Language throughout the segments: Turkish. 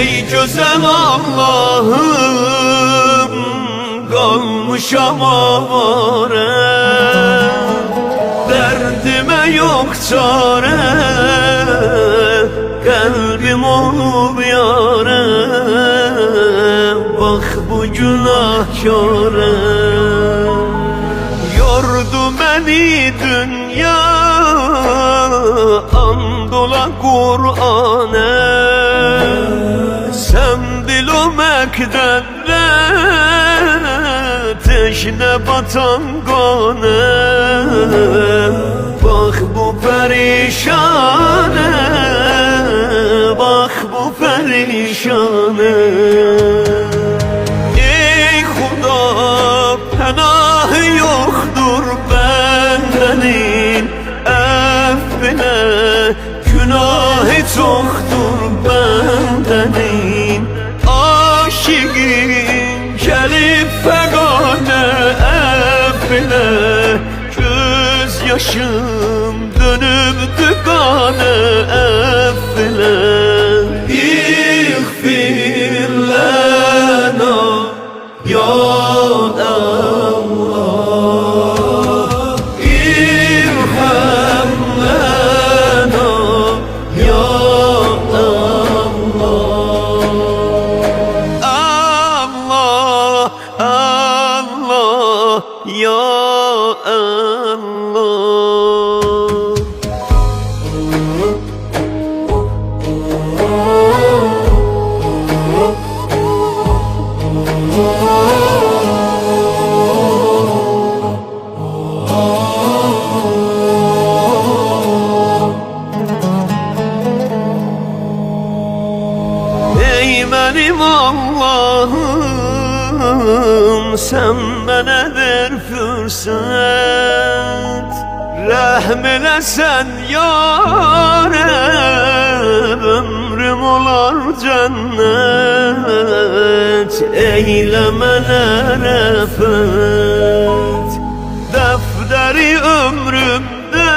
Ey güzel Allah'ım, kalmışam avare, derdime yok çare, kalbim olup yâre. Bak bu günahkâre, yordu beni dünya, andola Kur'an'e. Sen dil o mekderde, teşne batan gane. Bak bu perişane, bak bu perişane. Ey Huda, penahı yoktur bendenin affine, günahı çoktur bendenin. Aşıkın gelip fegane affine, göz yaşım dönüp dükane affine. İğfir lena ya Allah, irham lena ya Allah. Allah, Allah ya Allah. Ey benim Allah'ım, sen bana ver fırsat, rahm ile sen yâre, ömrüm olar cennet. Eyleme refet, defteri ömrümde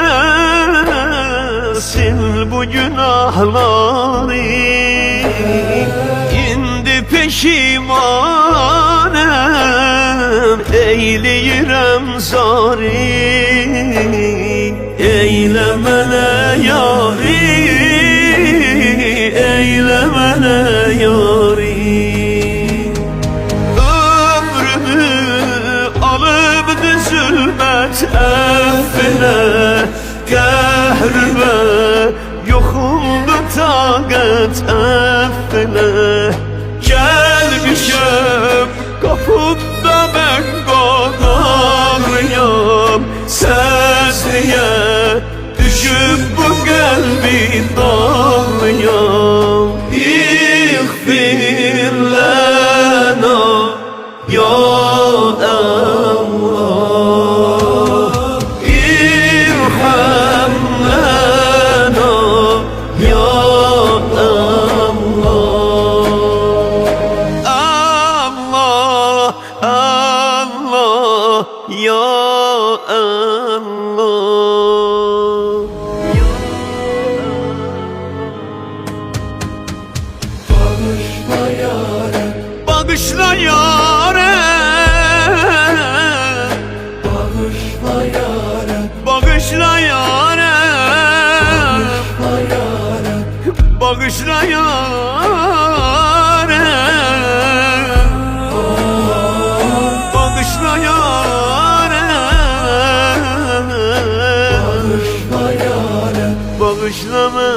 sil bu günahları. İndi peşimanem, eyleyirem zari. Eylemene yari, eylemene yari. Ömrümü alıp zulmet affine, kahrime yokumdu taqet affine. Gelmişem kapımda ben qonağıyam, sesliye düşüp bu kalbin dağıyam. İğfir lena ya Allah, irham lena ya Allah. Allah, Allah ya Allah. Bağışla yâre, bağışla yâre, bağışla yâre, bağışla yâre, bağışla yâre, bağışla yâre, bağışla yâre, bağışla yâre, bağışlama.